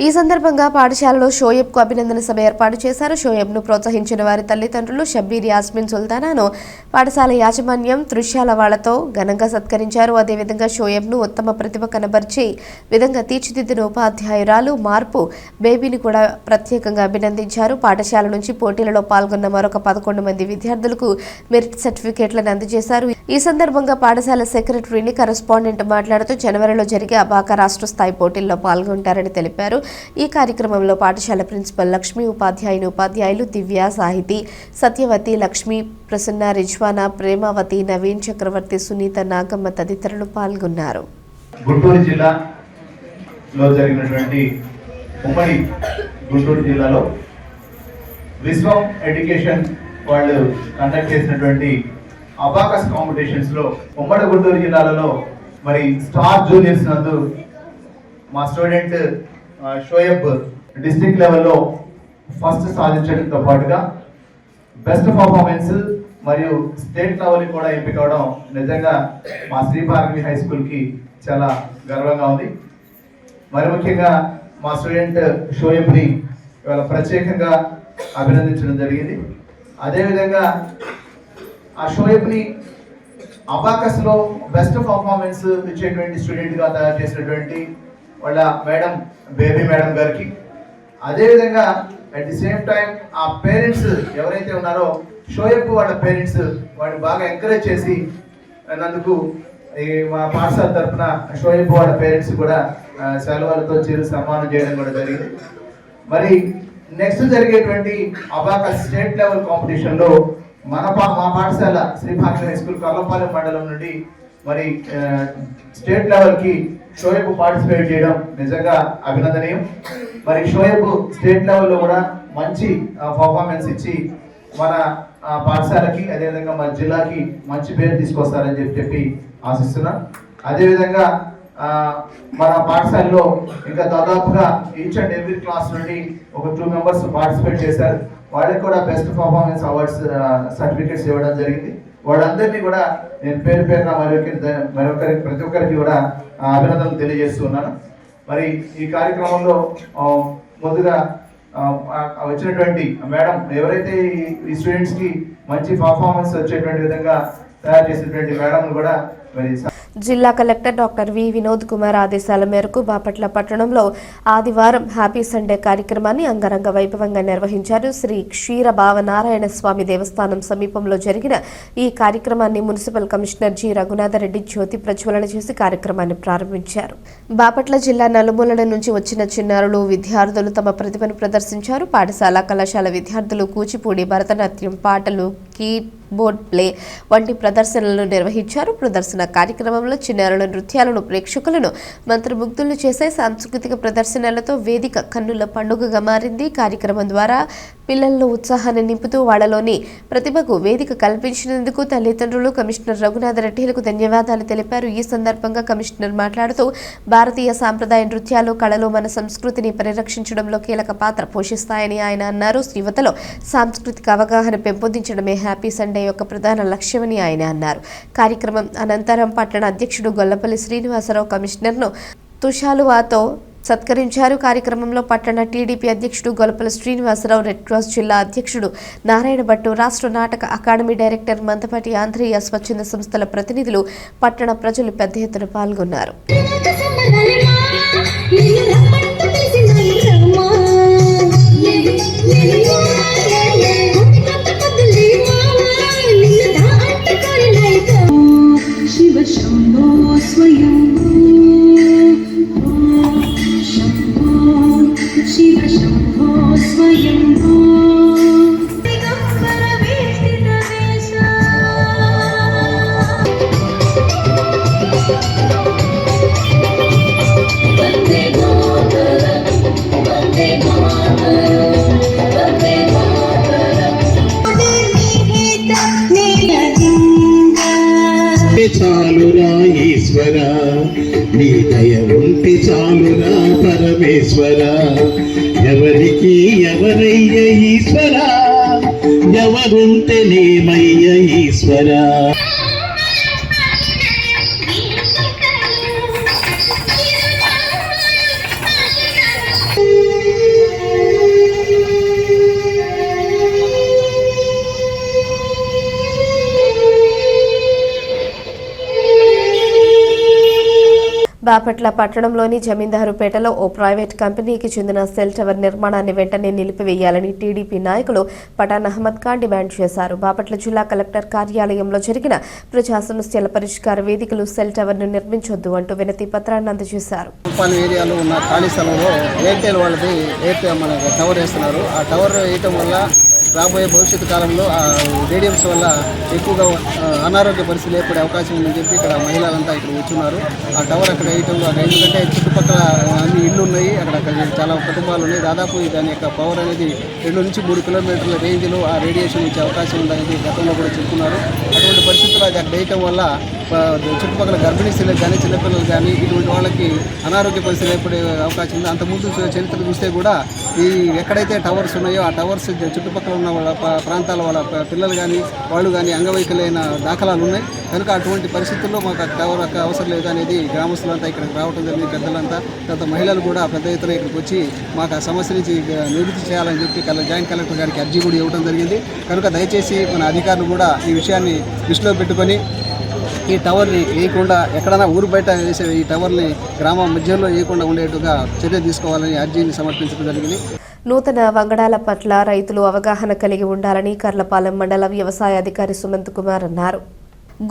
ఈ సందర్భంగా పాఠశాలలో షోయబ్కు అభినందన సభ ఏర్పాటు చేశారు. షోయబ్ను ప్రోత్సహించిన వారి తల్లిదండ్రులు షబ్బీర్ యాస్మిన్ సుల్తానాను పాఠశాల యాజమాన్యం దృశ్యాల వాళ్లతో ఘనంగా సత్కరించారు. అదేవిధంగా షోయబ్ను ఉత్తమ ప్రతిభ కనబర్చే విధంగా తీర్చిదిద్దిన ఉపాధ్యాయురాలు మార్పు బేబీని కూడా ప్రత్యేకంగా అభినందించారు. పాఠశాల నుంచి పోటీలలో పాల్గొన్న మరొక 11 మంది విద్యార్థులకు మెరిట్ సర్టిఫికేట్లను అందజేశారు. ఈ సందర్భంగా పాఠశాల సెక్రటరీని కరెస్పాండెంట్ మాట్లాడుతూ జనవరిలో జరిగే అబాకా రాష్ట్ర స్థాయి పోటీల్లో పాల్గొంటారని తెలిపారు. ఈ కార్యక్రమంలో పాఠశాల ప్రిన్సిపల్ లక్ష్మి, ఉపాధ్యాయులు దివ్య, సాహితి, సత్యవతి, లక్ష్మి, ప్రసన్న, రిజ్వానా, ప్రేమావతి, నవీన్, చక్రవర్తి, సునీత, నాగమ్మ తదితరులు పాల్గొన్నారు. గుంటూరు జిల్లాలో జరిగినటువంటి ఉమ్మడి గుంటూరు జిల్లాలో విశ్వం ఎడ్యుకేషన్ వాళ్ళు కండక్ట్ చేసినటువంటి అబాకస్ కాంపిటీషన్స్లో ఉమ్మడి గుంటూరు జిల్లాలలో మరి స్టార్ జూనియర్స్ నందు మా స్టూడెంట్ షోయబ్ డిస్ట్రిక్ట్ లెవెల్లో ఫస్ట్ సాధించడంతో పాటుగా బెస్ట్ పర్ఫార్మెన్స్ మరియు స్టేట్ లెవెల్కి కూడా ఎంపిక అవడం నిజంగా మా శ్రీ భార్గవి హై స్కూల్కి చాలా గర్వంగా ఉంది. మరి ముఖ్యంగా మా స్టూడెంట్ షోయబ్ని ఇవాళ ప్రత్యేకంగా అభినందించడం జరిగింది. అదేవిధంగా ఆ షోయబ్ని అబాకస్లో బెస్ట్ పర్ఫార్మెన్స్ ఇచ్చేటువంటి స్టూడెంట్గా తయారు చేసినటువంటి వాళ్ళ మేడం బేబీ మేడం గారికి, అదేవిధంగా అట్ ది సేమ్ టైం ఆ పేరెంట్స్ ఎవరైతే ఉన్నారో షోయబ్ వాళ్ళ పేరెంట్స్ వాడిని బాగా ఎంకరేజ్ చేసి నందుకు ఈ మా పాఠశాల తరఫున షోయబ్ వాళ్ళ పేరెంట్స్ కూడా సెలవులతో చిరు సన్మానం చేయడం కూడా జరిగింది. మరి నెక్స్ట్ జరిగేటువంటి అబాకస్ స్టేట్ లెవెల్ కాంపిటీషన్లో మా పాఠశాల శ్రీ భాగ్య స్కూల్ కల్లపాలెం మండలం నుండి మరి స్టేట్ లెవెల్కి షోయబ్ పార్టిసిపేట్ చేయడం నిజంగా అభినందనీయం. మరి షోయబ్ స్టేట్ లెవెల్లో కూడా మంచి పర్ఫార్మెన్స్ ఇచ్చి మన పాఠశాలకి అదేవిధంగా మన జిల్లాకి మంచి పేరు తీసుకొస్తారని చెప్పి ఆశిస్తున్నాం. అదేవిధంగా మన పాఠశాలలో ఇంకా దాదాపుగా ఈచ్ అండ్ ఎవ్రీ క్లాస్ నుండి ఒక 2 మెంబర్స్ పార్టిసిపేట్ చేశారు. వాళ్ళకి కూడా బెస్ట్ పర్ఫార్మెన్స్ అవార్డ్స్ సర్టిఫికేట్స్ ఇవ్వడం జరిగింది. వాళ్ళందరినీ కూడా నేను పేరు పేరున మరొకరికి ప్రతి ఒక్కరికి కూడా అభినందనలు తెలియజేస్తున్నాను. మరి ఈ కార్యక్రమంలో ముందుగా వచ్చినటువంటి మేడం ఎవరైతే ఈ స్టూడెంట్స్కి మంచి పర్ఫార్మెన్స్ వచ్చేటువంటి విధంగా తయారు చేసినటువంటి మేడం కూడా మరి జిల్లా collector doctor V Vinod Kumar ఆదేశాల మేరకు బాపట్ల పట్టణంలో ఆదివారం హ్యాపీ సండే కార్యక్రమాన్ని అంగరంగ వైభవంగా నిర్వహించారు. శ్రీ క్షీర భావనారాయణ స్వామి దేవస్థానం సమీపంలో జరిగిన ఈ కార్యక్రమాన్ని మున్సిపల్ కమిషనర్ జి రఘునాథరెడ్డి జ్యోతి ప్రజ్వలన చేసి కార్యక్రమాన్ని ప్రారంభించారు. బాపట్ల జిల్లా నలుమూలల నుంచి వచ్చిన చిన్నారులు విద్యార్థులు తమ ప్రతిభను ప్రదర్శించారు. పాఠశాల కళాశాల విద్యార్థులు కూచిపూడి, భరతనాట్యం, పాటలు, కీబోర్డ్ ప్లే వంటి ప్రదర్శనలను నిర్వహించారు. ప్రదర్శన కార్యక్రమంలో చిన్నారుల నృత్యాలను ప్రేక్షకులను మంత్రముగ్ధులను చేసే సాంస్కృతిక ప్రదర్శనలతో వేదిక కన్నుల పండుగగా మారింది. కార్యక్రమం ద్వారా పిల్లల్లో ఉత్సాహాన్ని నింపుతూ వాళ్లలోని ప్రతిభకు వేదిక కల్పించినందుకు తల్లిదండ్రులు కమిషనర్ రఘునాథరెడ్డిలకు ధన్యవాదాలు తెలిపారు. ఈ సందర్భంగా కమిషనర్ మాట్లాడుతూ భారతీయ సాంప్రదాయ నృత్యాలు కళలు మన సంస్కృతిని పరిరక్షించడంలో కీలక పాత్ర పోషిస్తాయని ఆయన అన్నారు. యువతలో సాంస్కృతిక అవగాహన పెంపొందించడమే హ్యాపీ సండే యొక్క ప్రధాన లక్ష్యమని ఆయన అన్నారు. కార్యక్రమం అనంతరం పట్టణ అధ్యక్షుడు గొల్లపల్లి శ్రీనివాసరావు కమిషనర్ను తుషాలువాతో సత్కరించారు. కార్యక్రమంలో పట్టణ టీడీపీ అధ్యక్షుడు గొల్లపల్లి శ్రీనివాసరావు, రెడ్ క్రాస్ జిల్లా అధ్యక్షుడు నారాయణ భట్టు, రాష్ట్ర నాటక అకాడమీ డైరెక్టర్ మందపాటి ఆంధ్రేయ, స్వచ్ఛంద సంస్థల ప్రతినిధులు, పట్టణ ప్రజలు పెద్ద ఎత్తున పాల్గొన్నారు. శివ శంభో స్వయం శివ శంభో స్వయం దిగంబర వేష్టిత వేష వందే మాతరం వందే మాతరం వందే మాతరం నిహిత నీలజింగ చాలురా ఈశ్వర, నీ దయ ఉంటే చాలురా పరమేశ్వర. ఎవరికి ఎవరయ్య ఈశ్వర, ఎవరుంటే నేమయ్య ఈశ్వర. బాపట్ల పట్టణంలోని జమీందారుపేటలో ఓ ప్రైవేట్ కంపెనీకి చెందిన సెల్ టవర్ నిర్మాణాన్ని వెంటనే నిలిపివేయాలని టీడీపీ నాయకులు పఠాన్ అహ్మద్ ఖాన్ డిమాండ్ చేశారు. బాపట్ల జిల్లా కలెక్టర్ కార్యాలయంలో జరిగిన ప్రజా సమస్యల పరిష్కార వేదికలు సెల్ టవర్ను నిర్మించొద్దు అంటూ వినతి పత్రాన్ని అందజేశారు. ఏరియాలో ఉన్న ఖాళీ స్థలంలో ఎయిర్టెల్ వాళ్ళది మన టవర్ వేస్తున్నారు. ఆ టవర్ వేయటం వల్ల రాబోయే భవిష్యత్తు కాలంలో ఆ రేడియమ్స్ వల్ల ఎక్కువగా అనారోగ్య పరిస్థితులు ఏర్పడే అవకాశం ఉందని చెప్పి ఇక్కడ మహిళలంతా ఇక్కడ కూర్చున్నారు. ఆ టవర్ అక్కడ వేయటంలో ఎందుకంటే చుట్టుపక్కల అన్ని ఇళ్ళు ఉన్నాయి, అక్కడ చాలా కుటుంబాలు ఉన్నాయి. దాదాపు దాని యొక్క పవర్ అనేది 2 నుంచి 3 కిలోమీటర్ల రేంజ్లో ఆ రేడియేషన్ ఇచ్చే అవకాశం ఉందనేది గతంలో కూడా చెప్తున్నారు. అటువంటి పరిస్థితుల్లో అది అక్కడ వేయటం వల్ల చుట్టుపక్కల గర్భిణీ స్త్రీలకు కానీ చిన్నపిల్లలు కానీ ఇటువంటి వాళ్ళకి అనారోగ్య పరిస్థితులు ఏర్పడే అవకాశం ఉంది. అంతకుముందు చరిత్ర చూస్తే కూడా ఈ ఎక్కడైతే టవర్స్ ఉన్నాయో ఆ టవర్స్ చుట్టుపక్కల ఉన్న వాళ్ళ ప్రాంతాల వాళ్ళ పిల్లలు కానీ వాళ్ళు కానీ అంగవైకల్యమైన దాఖలాలు ఉన్నాయి. కనుక అటువంటి పరిస్థితుల్లో మాకు టవర్ అవసరం లేదు అనేది గ్రామస్తులంతా ఇక్కడికి రావడం జరిగింది. పెద్దలంతా తర్వాత మహిళలు కూడా పెద్ద ఎత్తున ఇక్కడికి వచ్చి మాకు ఆ సమస్య నుంచి నివృత్తి చేయాలని చెప్పి జాయింట్ కలెక్టర్ గారికి అర్జీ కూడా ఇవ్వడం జరిగింది. కనుక దయచేసి మన అధికారులు కూడా ఈ విషయాన్ని దృష్టిలో పెట్టుకొని ఈ టవర్ని వేయకుండా ఎక్కడైనా ఊరు బయట వేసే ఈ టవర్ని గ్రామం మధ్యలో వేయకుండా ఉండేట్టుగా చర్య తీసుకోవాలని అర్జీని సమర్పించడం జరిగింది. నూతన వంగడాల పట్ల రైతులు అవగాహన కలిగి ఉండాలని కర్లపాలెం మండల వ్యవసాయ అధికారి సుమంత్ కుమార్ అన్నారు.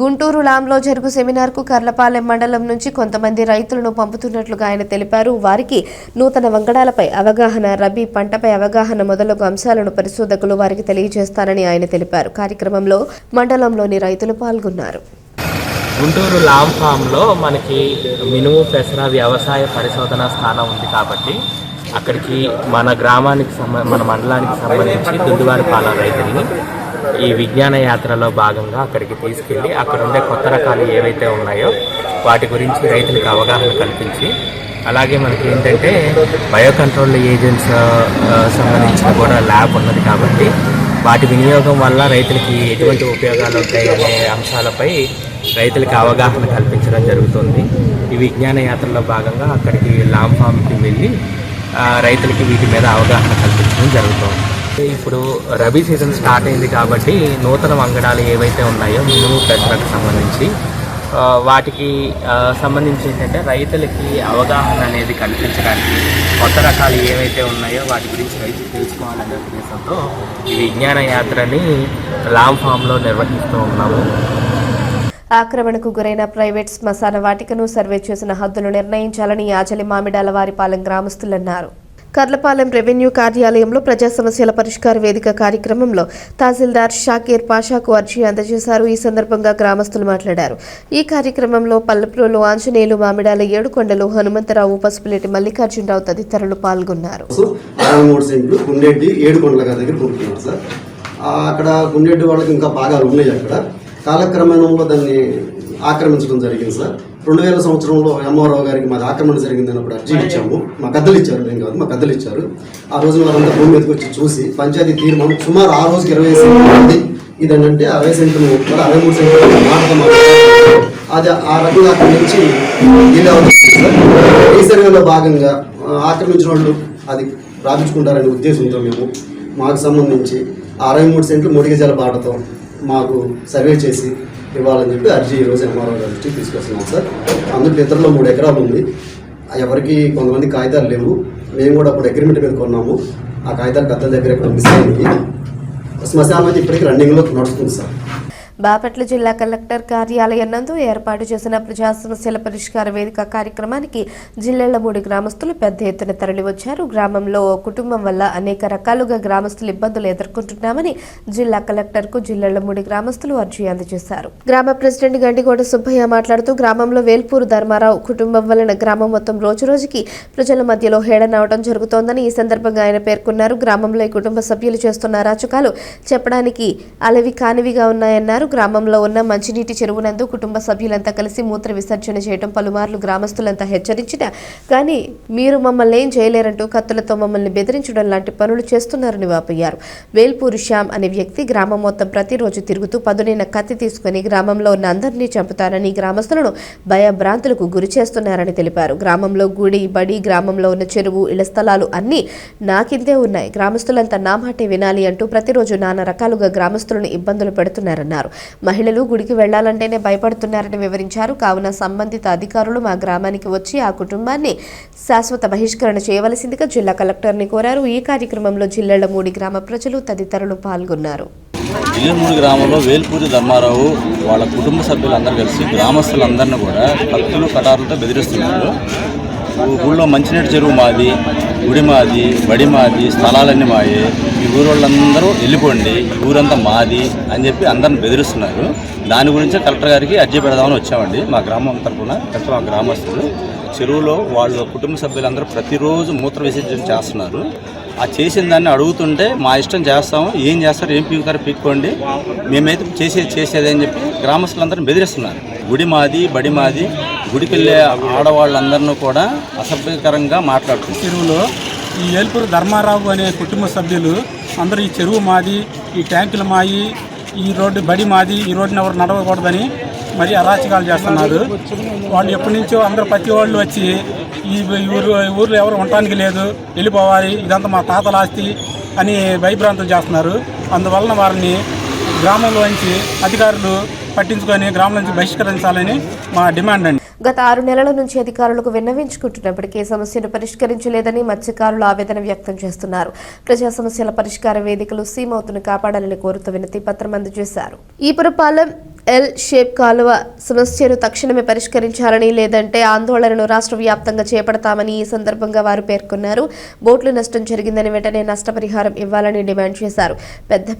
గుంటూరు లాంలో జరుగు సెమినార్కు కర్లపాలెం మండలం నుంచి కొంతమంది రైతులను పంపుతున్నట్లుగా ఆయన తెలిపారు. వారికి నూతన వంగడాలపై అవగాహన, రబీ పంటపై అవగాహన మొదలగు అంశాలను పరిశోధకులు వారికి తెలియజేస్తారని ఆయన తెలిపారు. కార్యక్రమంలో మండలంలోని రైతులు పాల్గొన్నారు. గుంటూరు లాం ఫామ్లో మనకి మినుము పెసర వ్యవసాయ పరిశోధన స్థానం ఉంది కాబట్టి అక్కడికి మన గ్రామానికి మన మండలానికి సంబంధించి దుడ్డువారిపాలెం రైతుల్ని ఈ విజ్ఞాన యాత్రలో భాగంగా అక్కడికి తీసుకెళ్ళి అక్కడ ఉండే కొత్త రకాలు ఏవైతే ఉన్నాయో వాటి గురించి రైతులకు అవగాహన కల్పించి, అలాగే మనకి ఏంటంటే బయో కంట్రోల్ ఏజెంట్స్ సంబంధించిన కూడా ల్యాబ్ ఉన్నది కాబట్టి వాటి వినియోగం వల్ల రైతులకి ఎటువంటి ఉపయోగాలు ఉంటాయి అనే అంశాలపై రైతులకు అవగాహన కల్పించడం జరుగుతుంది. ఈ విజ్ఞాన యాత్రలో భాగంగా అక్కడికి లాం ఫామ్కి వెళ్ళి రైతులకి వీటి మీద అవగాహన కల్పించడం జరుగుతుంది. ఇప్పుడు రబీ సీజన్ స్టార్ట్ అయింది కాబట్టి నూతన వంగడాలు ఏవైతే ఉన్నాయో మినుము పెసరకు సంబంధించి వాటికి సంబంధించి ఏంటంటే రైతులకి అవగాహన అనేది కల్పించడానికి కొత్త రకాలు ఏవైతే ఉన్నాయో వాటి గురించి రైతులు తెలుసుకోవాలనే ఉద్దేశంతో ఈ విజ్ఞాన యాత్రని లాం ఫామ్లో నిర్వహిస్తూ ఉన్నాము. ఆక్రమణకు గురైన ప్రైవేట్ శ్మశాన వాటికను సర్వే చేసిన హద్దులు నిర్ణయించాలని యాచలి మామిడాల వారిపాలెం గ్రామస్తులన్నారు. కర్లపాలెం రెవెన్యూ కార్యాలయంలో ప్రజా సమస్యల పరిష్కార వేదిక కార్యక్రమంలో తహసీల్దార్ షాకీర్ పాషాకు అర్జీ అందజేశారు. ఈ సందర్భంగా గ్రామస్తులు మాట్లాడారు. ఈ కార్యక్రమంలో పల్లెప్రోలు ఆంజనేయులు, మామిడాల ఏడుకొండలు, హనుమంతరావు, పసుపులేటి మల్లికార్జునరావు తదితరులు పాల్గొన్నారు. అక్కడ గుండెడ్డి వాళ్ళకి ఇంకా బాగా ఉన్నాయి. అక్కడ కాలక్రమేణంలో దాన్ని ఆక్రమించడం జరిగింది సార్. 2000 సంవత్సరంలో ఎంఆర్ఓ గారికి మాది ఆక్రమణ జరిగింది అన్నప్పుడు అర్జీ ఇచ్చాము. మా పెద్దలు ఇచ్చారు, నేను కాదు, మా పెద్దలు ఇచ్చారు. ఆ రోజున వారంతా భూమి మీదకి వచ్చి చూసి పంచాయతీ తీర్మానం సుమారు ఆ రోజుకి 20 సెంట్లు ఉంది. ఇదేంటంటే 60 సెంట్లు 63 సెంట్లు మాటతో అది ఆ రకంగా అక్కడి నుంచి ఇలా అవుతుంది సార్. ఈ సర్వేలో భాగంగా ఆక్రమించిన వాళ్ళు అది రాపించుకుంటారనే ఉద్దేశంతో మేము మాకు సంబంధించి 63 సెంట్లు ముడిగజాల బాటతో మాకు సర్వే చేసి ఇవ్వాలని చెప్పి అర్జీ ఈరోజు ఎంఆర్ఓ గారి నుంచి తీసుకొస్తున్నాం సార్. అందులో ఇతరులో 3 ఎకరాలు ఉంది. ఎవరికి కొంతమంది కాగితాలు లేవు. మేము కూడా అప్పుడు అగ్రిమెంట్ మీద కొన్నాము. ఆ కాగితాలు పెద్దల దగ్గర ఇక్కడ మిస్ అయింది. శ్మశానం అయితే ఇప్పటికీ రన్నింగ్లో నడుస్తుంది సార్. బాపట్ల జిల్లా కలెక్టర్ కార్యాలయం నందు ఏర్పాటు చేసిన ప్రజా సమస్యల పరిష్కార వేదిక కార్యక్రమానికి జిల్లెళ్లమూడి గ్రామస్తులు పెద్ద ఎత్తున తరలివచ్చారు. గ్రామంలో కుటుంబం వల్ల అనేక రకాలుగా గ్రామస్తులు ఇబ్బందులు ఎదుర్కొంటున్నామని జిల్లా కలెక్టర్కు జిల్లెళ్లమూడి గ్రామస్తులు అర్జీ అందజేశారు. గ్రామ ప్రెసిడెంట్ గండిగోడ సుబ్బయ్య మాట్లాడుతూ గ్రామంలో వేల్పూరు ధర్మారావు కుటుంబం వలన గ్రామం మొత్తం రోజురోజుకి ప్రజల మధ్యలో హేళనవడం జరుగుతోందని ఈ సందర్భంగా ఆయన పేర్కొన్నారు. గ్రామంలో ఈ కుటుంబ సభ్యులు చేస్తున్న అరాచకాలు చెప్పడానికి అలవి కానివిగా ఉన్నాయన్నారు. గ్రామంలో ఉన్న మంచినీటి చెరువునందు కుటుంబ సభ్యులంతా కలిసి మూత్ర విసర్జన చేయడం పలుమార్లు గ్రామస్తులంతా హెచ్చరించినా కానీ మీరు మమ్మల్ని ఏం చేయలేరంటూ కత్తులతో మమ్మల్ని బెదిరించడం లాంటి పనులు చేస్తున్నారని వాపోయారు. వేల్పూరి శ్యామ్ అనే వ్యక్తి గ్రామం మొత్తం ప్రతిరోజు తిరుగుతూ పదునైన కత్తి తీసుకుని గ్రామంలో ఉన్న అందరినీ చంపుతారని, గ్రామస్తులను భయభ్రాంతులకు గురి చేస్తున్నారని తెలిపారు. గ్రామంలో గుడి, బడి, గ్రామంలో ఉన్న చెరువు, ఇళ్ల స్థలాలు అన్నీ నాకిందే ఉన్నాయి. గ్రామస్తులంతా నా మాటే వినాలి అంటూ ప్రతిరోజు నానా రకాలుగా గ్రామస్తులను ఇబ్బందులు పెడుతున్నారన్నారు. మహిళలు గుడికి వెళ్లాలంటేనే భయపడుతున్నారని వివరించారు. కావున సంబంధిత అధికారులు మా గ్రామానికి వచ్చి ఆ కుటుంబాన్ని శాశ్వత బహిష్కరణ చేయవలసిందిగా జిల్లా కలెక్టర్ని కోరారు. ఈ కార్యక్రమంలో జిల్లెళ్లమూడి గ్రామ ప్రజలు తదితరులు పాల్గొన్నారు. జిల్లెళ్లమూడి గ్రామంలో వేల్పూరి ధర్మారావు వాళ్ళ కుటుంబ సభ్యులందరూ కలిసి గ్రామస్తులందరినీ కూడా కత్తులు కటారులతో బెదిరిస్తున్నారు. ఊళ్ళో మంచినీటి చెరువు మాది, గుడి మాది, బడి మాది, స్థలాలన్నీ మాయే, ఈ ఊరు వాళ్ళందరూ వెళ్ళిపోండి, ఊరంతా మాది అని చెప్పి అందరిని బెదిరిస్తున్నారు. దాని గురించే కలెక్టర్ గారికి అర్జీ పెడదామని వచ్చామండి. మా గ్రామం తరఫున మా గ్రామస్తులు చెరువులో వాళ్ళ కుటుంబ సభ్యులందరూ ప్రతిరోజు మూత్ర విసర్జన చేస్తున్నారు. ఆ చేసిన దాన్ని అడుగుతుంటే మా ఇష్టం చేస్తాము, ఏం చేస్తారు, ఏం పీకుతారో పీక్కోండి, మేమైతే చేసేది అని చెప్పి గ్రామస్తులందరినీ బెదిరిస్తున్నారు. గుడి మాది, బడి మాది, గుడికి వెళ్ళే ఆడవాళ్ళందరినీ కూడా అసభ్యకరంగా మాట్లాడుతున్నారు. చెరువులో ఈ ఏల్పూరు ధర్మారావు అనే కుటుంబ సభ్యులు అందరూ ఈ చెరువు మాది, ఈ ట్యాంకులు మాయి, ఈ రోడ్డు బడి మాది, ఈ రోడ్డుని ఎవరు నడవకూడదని మరి అరాచకాలు చేస్తున్నారు. వాళ్ళు ఎప్పటి నుంచో అందరూ ప్రతి వాళ్ళు వచ్చి ఈ ఊర్లో ఎవరు ఉండటానికి లేదు, వెళ్ళిపోవాలి, ఇదంతా మా తాతల ఆస్తి అని భయభ్రాంతులు చేస్తున్నారు. అందువలన వారిని గ్రామంలోంచి అధికారులు పట్టించుకొని గ్రామం నుంచి బహిష్కరించాలని మా డిమాండ్ అండి. గత 6 నెలల నుంచి అధికారులకు విన్నవించుకుంటున్నప్పటికీ సమస్యను పరిష్కరించలేదని మత్స్యకారులు ఆవేదన వ్యక్తం చేస్తున్నారు. ప్రజా సమస్యల పరిష్కార వేదికలు సీమౌతును కాపాడాలని కోరుతూ వినతి పత్రం అందజేశారు. ఈపురపాలెం ఎల్ షేప్ కాలువ సమస్యను తక్షణమే పరిష్కరించాలని, లేదంటే ఆందోళనను రాష్ట్ర వ్యాప్తంగా చేపడతామని ఈ సందర్భంగా వారు పేర్కొన్నారు. బోట్లు నష్టం జరిగిందని వెంటనే నష్టపరిహారం ఇవ్వాలని డిమాండ్ చేశారు.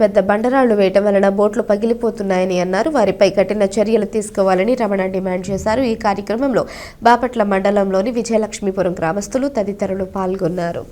పెద్ద బండరాళ్లు వేయటం వలన బోట్లు పగిలిపోతున్నాయని అన్నారు. వారిపై కఠిన చర్యలు తీసుకోవాలని రమణ డిమాండ్ చేశారు. ఈ కార్యక్రమంలో బాపట్ల మండలంలోని విజయలక్ష్మీపురం గ్రామస్తులు తదితరులు పాల్గొన్నారు.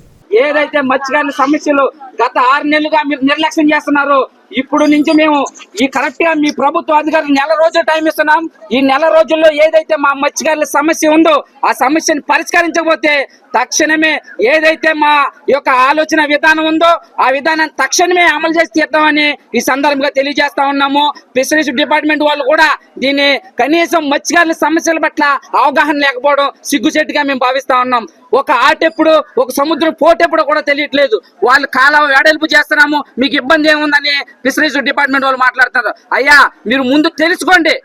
ఏదైతే మత్స్యకారుల సమస్యలు గత 6 నెలలుగా మీరు నిర్లక్ష్యం చేస్తున్నారు, ఇప్పుడు నుంచి మేము ఈ కరెక్ట్ గా మీ ప్రభుత్వ అధికారులు 1 రోజులు టైం ఇస్తున్నాం. ఈ 1 రోజుల్లో ఏదైతే మా మత్స్యకారుల సమస్య ఉందో ఆ సమస్యను పరిష్కరించకపోతే తక్షణమే ఏదైతే మా యొక్క ఆలోచన విధానం ఉందో ఆ విధానాన్ని తక్షణమే అమలు చేసి తీద్దామని ఈ సందర్భంగా తెలియజేస్తా ఉన్నాము. ఫిషరీస్ డిపార్ట్మెంట్ వాళ్ళు కూడా దీన్ని కనీసం మత్స్యకారుల సమస్యల పట్ల అవగాహన లేకపోవడం సిగ్గుచేటుగా మేము భావిస్తా ఉన్నాం. ఒక ఆటెప్పుడు, ఒక సముద్రం పోటెప్పుడు కూడా తెలియట్లేదు. వాళ్ళు కాలం వెడల్పు చేస్తున్నాము, మీకు ఇబ్బంది ఏముందని ఫిషరీస్ డిపార్ట్మెంట్ వాళ్ళు మాట్లాడుతున్నారు. అయ్యా, మీరు ముందు తెలుసుకోండి.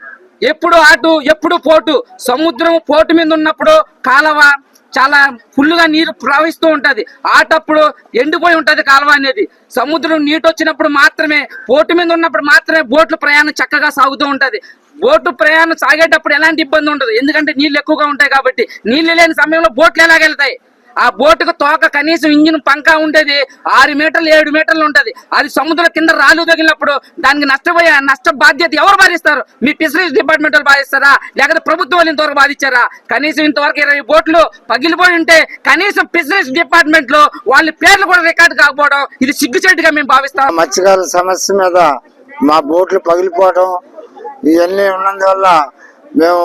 ఎప్పుడు ఆటు ఎప్పుడు పోటు. సముద్రం పోటు మీద ఉన్నప్పుడు కాలువ చాలా ఫుల్లుగా నీరు ప్రవహిస్తూ ఉంటది. ఆటప్పుడు ఎండిపోయి ఉంటది కాలువ అనేది. సముద్రం నీటి వచ్చినప్పుడు మాత్రమే, పోటు మీద ఉన్నప్పుడు మాత్రమే బోట్ల ప్రయాణం చక్కగా సాగుతూ ఉంటది. బోటు ప్రయాణం సాగేటప్పుడు ఎలాంటి ఇబ్బంది ఉండదు, ఎందుకంటే నీళ్లు ఎక్కువగా ఉంటాయి కాబట్టి. నీళ్లు లేని సమయంలో బోట్లు ఎలాగెళ్తాయి? ఆ బోటుకు తోక కనీసం ఇంజిన్ పంకా ఉండేది 6 మీటర్లు 7 మీటర్లు ఉంటది. అది సముద్రం కింద రాళ్ళు తగిలినప్పుడు దానికి నష్ట బాధ్యత ఎవరు బాధిస్తారు? మీ ఫిషరీస్ డిపార్ట్మెంట్ వాళ్ళు బాధిస్తారా, లేకపోతే ప్రభుత్వం వాళ్ళు ఇంతవరకు బాధించారా? కనీసం ఇంతవరకు 20 బోట్లు పగిలిపోయి ఉంటే కనీసం ఫిషరీస్ డిపార్ట్మెంట్ లో వాళ్ళ పేర్లు కూడా రికార్డు కాకపోవడం ఇది సిగ్గుచేటుగా మేము భావిస్తాం. మత్స్యకారుల సమస్య మీద మా బోట్లు పగిలిపోవడం ఇవన్నీ ఉన్నందువల్ల మేము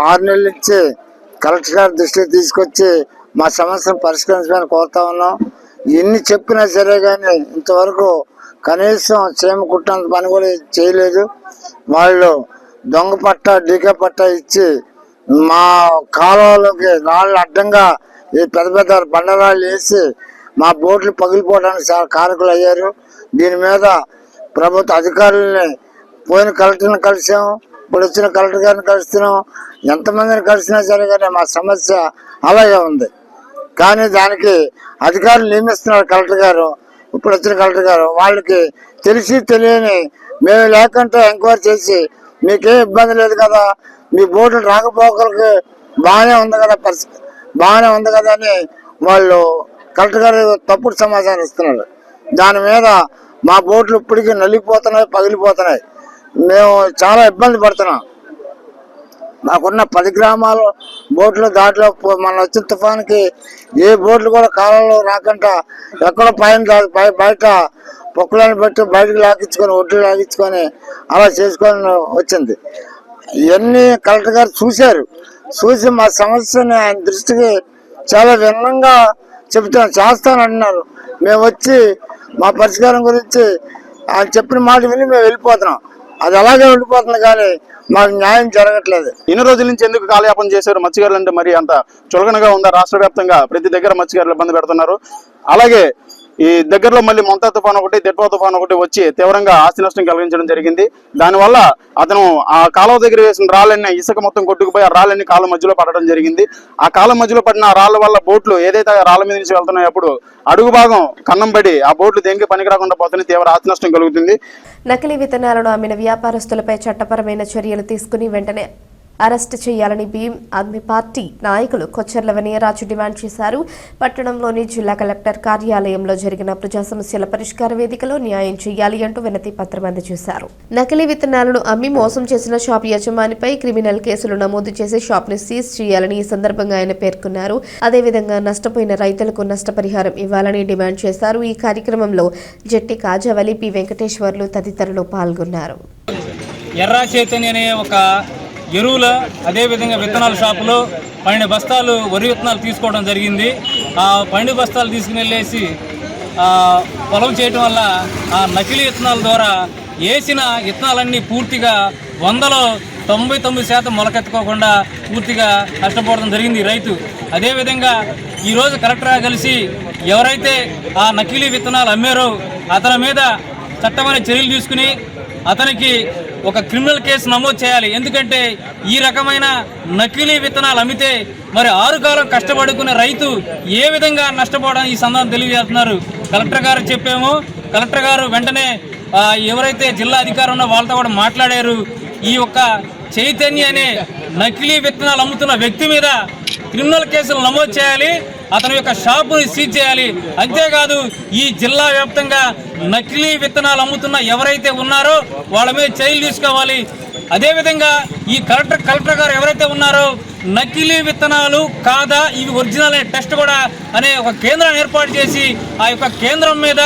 6 నెలల నుంచి కలెక్టర్ గారి దృష్టికి తీసుకొచ్చి మా సమస్యను పరిష్కరించమని కోరుతా ఉన్నాం. ఎన్ని చెప్పినా సరే కానీ ఇంతవరకు కనీసం చేమ కుట్టినంత పని కూడా చేయలేదు. వాళ్ళు దొంగ పట్ట, డీకే పట్ట ఇచ్చి మా కాలువలోకి రాళ్ళు అడ్డంగా ఈ పెద్ద బండరాళ్ళు వేసి మా బోట్లు పగిలిపోవడానికి చాలా కారకులు అయ్యారు. దీని మీద ప్రభుత్వ అధికారులని పోయిన కలెక్టర్ని కలిసాం, ఇప్పుడు వచ్చిన కలెక్టర్ గారిని కలుస్తున్నాం. ఎంతమందిని కలిసినా సరే కానీ మా సమస్య అలాగే ఉంది. కానీ దానికి అధికారులు నియమిస్తున్నారు కలెక్టర్ గారు, ఇప్పుడు వచ్చిన కలెక్టర్ గారు. వాళ్ళకి తెలిసి తెలియని మేము లేకుంటే ఎంక్వైరీ చేసి మీకే ఇబ్బంది లేదు కదా, మీ బోట్లు రాకపోకలకి బాగానే ఉంది కదా, బాగానే ఉంది కదా అని వాళ్ళు కలెక్టర్ గారు తప్పుడు సమాచారం ఇస్తున్నారు. దాని మీద మా బోట్లు ఇప్పటికీ నలిగిపోతున్నాయి, పగిలిపోతున్నాయి. మేము చాలా ఇబ్బంది పడుతున్నాం. మాకున్న 10 గ్రామాలు బోట్లు దాంట్లో మన వచ్చిన తుఫాన్కి ఏ బోట్లు కూడా కాలంలో రాకుండా ఎక్కడో పైన కాదు బయట పొక్కులను పెట్టి బయటకు లాగించుకొని ఒడ్లు లాగించుకొని అలా చేసుకొని వచ్చింది. ఇవన్నీ కలెక్టర్ గారు చూసి మా సమస్యని ఆయన దృష్టికి చాలా వినంగా చేస్తానంటున్నారు. మేము వచ్చి మా పరిష్కారం గురించి ఆయన చెప్పిన మాట విని మేము వెళ్ళిపోతున్నాం. అది అలాగే ఉండిపోతుంది కానీ మాకు న్యాయం జరగట్లేదు. ఇన్ని రోజుల నుంచి ఎందుకు కాలయాపన చేశారు మత్స్యకారులు అంటే మరి అంత చులకనగా ఉందా? రాష్ట్ర వ్యాప్తంగా ప్రతి దగ్గర మత్స్యకారులు ఇబ్బంది పెడుతున్నారు. అలాగే ఈ దగ్గరలో మళ్ళీ మొంతా తుఫాన్ ఒకటి, దెట్వా తుఫాన్ ఒకటి వచ్చి తీవ్రంగా ఆస్తి నష్టం కలిగించడం జరిగింది. దానివల్ల అతను ఆ కాలువ దగ్గర వేసిన రాళ్ళన్నీ ఇసుక మొత్తం కొట్టుకుపోయి ఆ రాళ్ళన్నీ కాలువ మధ్యలో పడడం జరిగింది. ఆ కాలువ మధ్యలో పడిన రాళ్ళ వల్ల బోట్లు ఏదైతే రాళ్ళ మీద నుంచి వెళ్తున్నాయో అప్పుడు అడుగు భాగం కన్నం పడి ఆ బోట్లు దేనికి పనికి రాకుండా పోతే తీవ్ర ఆస్తి నష్టం కలుగుతుంది. నకిలీ విత్తనాలను అమ్మిన వ్యాపారస్తులపై చట్టపరమైన చర్యలు తీసుకుని వెంటనే అరెస్ట్ చేయాలని భీమ్ ఆద్మీ పార్టీ నాయకులు కొచ్చర్ల వనియరాజు డిమాండ్ చేశారు. పట్టణంలోని జిల్లా కలెక్టర్ కార్యాలయంలో జరిగిన ప్రజా సమస్యల పరిష్కార వేదికలో న్యాయం చేయాలి అంటూ వినతి పత్రం అందజేశారు. నకిలీ విత్తనాలను అమ్మి మోసం చేసిన షాప్ యజమానిపై క్రిమినల్ కేసులు నమోదు చేసి షాప్ ని సీజ్ చేయాలని ఈ సందర్భంగా ఆయన పేర్కొన్నారు. అదేవిధంగా నష్టపోయిన రైతులకు నష్టపరిహారం ఇవ్వాలని డిమాండ్ చేశారు. ఈ కార్యక్రమంలో జట్టి కాజావలి, పి వెంకటేశ్వర్లు తదితరులు పాల్గొన్నారు. ఎర్రా చైతన్య అనే ఒక ఎరువుల అదేవిధంగా విత్తనాల షాపులో 12 బస్తాలు వరి విత్తనాలు తీసుకోవడం జరిగింది. ఆ 12 బస్తాలు తీసుకుని వెళ్ళేసి పొలం చేయటం వల్ల ఆ నకిలీ విత్తనాల ద్వారా వేసిన విత్తనాలన్నీ పూర్తిగా 100లో 99% మొలకెత్తుకోకుండా పూర్తిగా నష్టపోవడం జరిగింది రైతు. అదేవిధంగా ఈరోజు కలెక్టర్ కలిసి ఎవరైతే ఆ నకిలీ విత్తనాలు అమ్మారో అతని మీద చట్టమైన చర్యలు తీసుకుని అతనికి ఒక క్రిమినల్ కేసు నమోదు చేయాలి. ఎందుకంటే ఈ రకమైన నకిలీ విత్తనాలు అమ్మితే మరి 6 కాలం కష్టపడుకునే రైతు ఏ విధంగా నష్టపోవడం ఈ సందర్భంగా తెలియజేస్తున్నారు. కలెక్టర్ గారు చెప్పాము. కలెక్టర్ గారు వెంటనే ఎవరైతే జిల్లా అధికారులు ఉన్నారో వాళ్ళతో కూడా మాట్లాడారు. ఈ యొక్క చైతన్య అనే నకిలీ విత్తనాలు అమ్ముతున్న వ్యక్తి మీద క్రిమినల్ కేసులు నమోదు చేయాలి. అతని యొక్క షాపుని సీజ్ చేయాలి. అంతేకాదు ఈ జిల్లా వ్యాప్తంగా నకిలీ విత్తనాలు అమ్ముతున్న ఎవరైతే ఉన్నారో వాళ్ళ మీద చర్యలు తీసుకోవాలి. అదేవిధంగా ఈ కలెక్టర్ గారు ఎవరైతే ఉన్నారో నకిలీ విత్తనాలు కాదా ఇవి ఒరిజినల్ అనే టెస్ట్ కూడా అనే ఒక కేంద్రాన్ని ఏర్పాటు చేసి ఆ యొక్క కేంద్రం మీద